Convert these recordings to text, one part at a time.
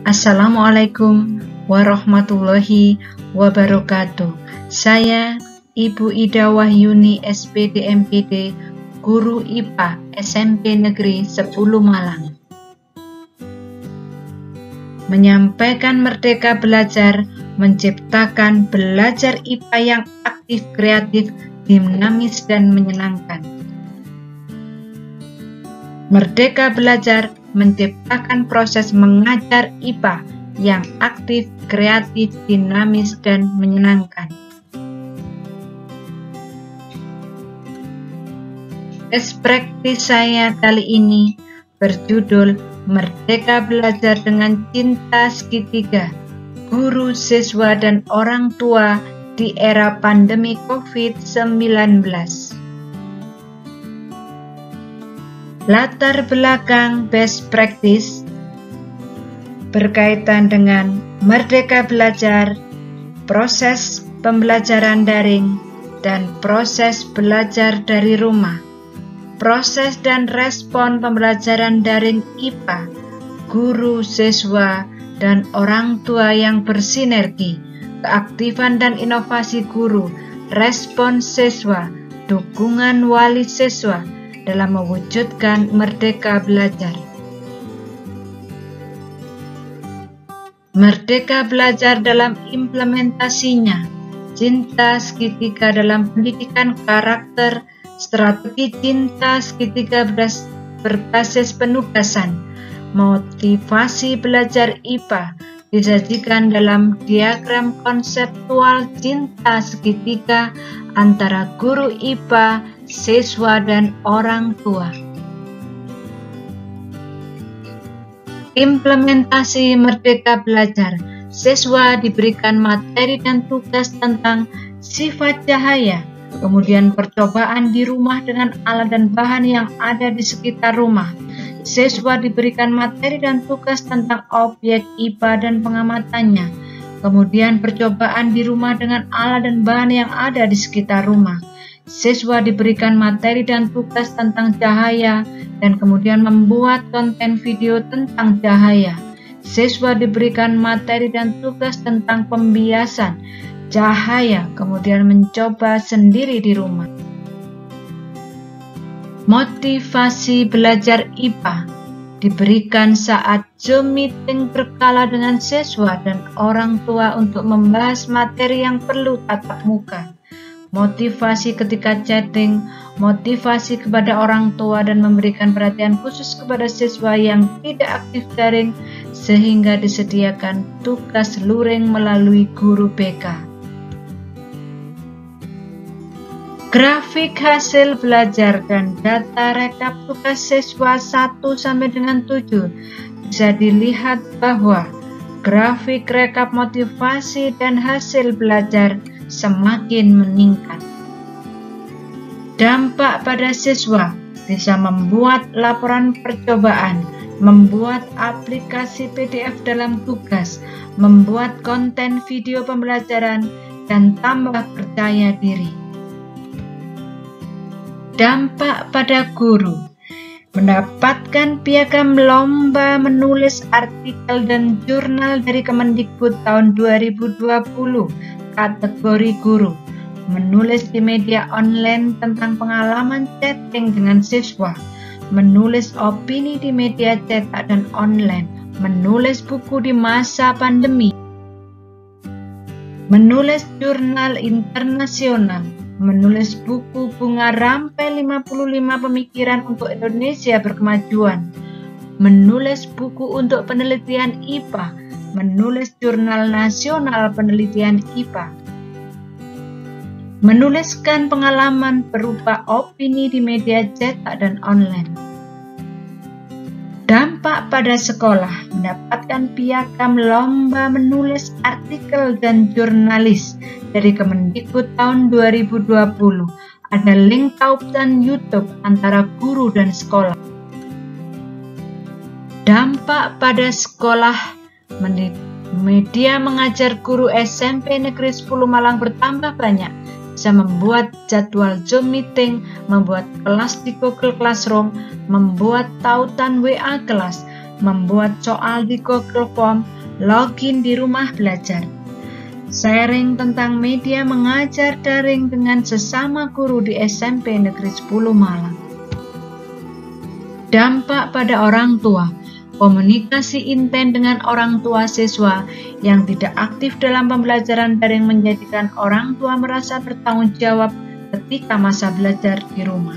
Assalamualaikum warahmatullahi wabarakatuh. Saya Ibu Ida Wahyuni SPD MPD, Guru IPA SMP Negeri 10 Malang. Menyampaikan Merdeka Belajar, menciptakan belajar IPA yang aktif, kreatif, dinamis, dan menyenangkan. Merdeka Belajar menciptakan proses mengajar IPA yang aktif, kreatif, dinamis, dan menyenangkan. Best practice saya kali ini berjudul Merdeka Belajar dengan Cinta Segitiga, Guru, Siswa, dan Orang Tua di era pandemi COVID-19. Latar belakang best practice berkaitan dengan Merdeka Belajar, proses pembelajaran daring, dan proses belajar dari rumah. Proses dan respon pembelajaran daring IPA, guru, siswa, dan orang tua yang bersinergi, keaktifan dan inovasi guru, respon siswa, dukungan wali siswa dalam mewujudkan Merdeka Belajar. Merdeka Belajar dalam implementasinya, cinta segitiga dalam pendidikan karakter, strategi cinta segitiga berbasis penugasan, motivasi belajar IPA disajikan dalam diagram konseptual cinta segitiga antara guru IPA, siswa, dan orang tua. Implementasi Merdeka Belajar, siswa diberikan materi dan tugas tentang sifat cahaya, kemudian percobaan di rumah dengan alat dan bahan yang ada di sekitar rumah. Siswa diberikan materi dan tugas tentang objek IPA dan pengamatannya, kemudian percobaan di rumah dengan alat dan bahan yang ada di sekitar rumah. Siswa diberikan materi dan tugas tentang cahaya dan kemudian membuat konten video tentang cahaya. Siswa diberikan materi dan tugas tentang pembiasan cahaya, kemudian mencoba sendiri di rumah. Motivasi belajar IPA diberikan saat Zoom meeting berkala dengan siswa dan orang tua untuk membahas materi yang perlu tatap muka. Motivasi ketika chatting, motivasi kepada orang tua, dan memberikan perhatian khusus kepada siswa yang tidak aktif daring sehingga disediakan tugas luring melalui guru BK. Grafik hasil belajar dan data rekap tugas siswa 1 sampai dengan 7 bisa dilihat bahwa grafik rekap motivasi dan hasil belajar semakin meningkat. Dampak pada siswa bisa membuat laporan percobaan, membuat aplikasi PDF dalam tugas, membuat konten video pembelajaran, dan tambah percaya diri. Dampak pada guru, mendapatkan piagam lomba menulis artikel dan jurnal dari Kemendikbud tahun 2020, kategori guru, menulis di media online tentang pengalaman chatting dengan siswa, menulis opini di media cetak dan online, menulis buku di masa pandemi, menulis jurnal internasional, menulis buku Bunga Rampai 55 Pemikiran untuk Indonesia Berkemajuan, menulis buku untuk penelitian IPA, menulis jurnal nasional penelitian IPA, menuliskan pengalaman berupa opini di media cetak dan online. Dampak pada sekolah, mendapatkan piagam lomba menulis artikel dan jurnalis dari Kemendikbud tahun 2020. Ada link tautan YouTube antara guru dan sekolah. Dampak pada sekolah, media mengajar guru SMP Negeri 10 Malang bertambah banyak, bisa membuat jadwal Zoom meeting, membuat kelas di Google Classroom, membuat tautan WA kelas, membuat soal di Google Form, login di rumah belajar, sharing tentang media mengajar daring dengan sesama guru di SMP Negeri 10 Malang. Dampak pada orang tua, komunikasi intens dengan orang tua siswa yang tidak aktif dalam pembelajaran daring menjadikan orang tua merasa bertanggung jawab ketika masa belajar di rumah.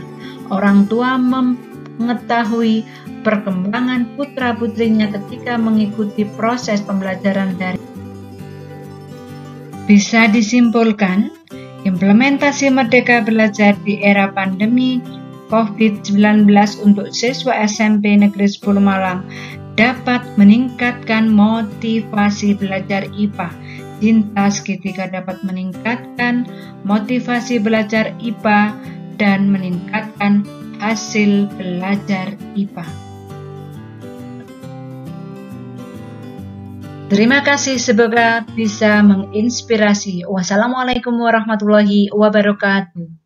Orang tua mengetahui perkembangan putra-putrinya ketika mengikuti proses pembelajaran daring. Bisa disimpulkan, implementasi Merdeka Belajar di era pandemi COVID-19 untuk siswa SMP Negeri 10 Malang dapat meningkatkan motivasi belajar IPA. Cinta Seketika dapat meningkatkan motivasi belajar IPA dan meningkatkan hasil belajar IPA. Terima kasih, semoga bisa menginspirasi. Wassalamualaikum warahmatullahi wabarakatuh.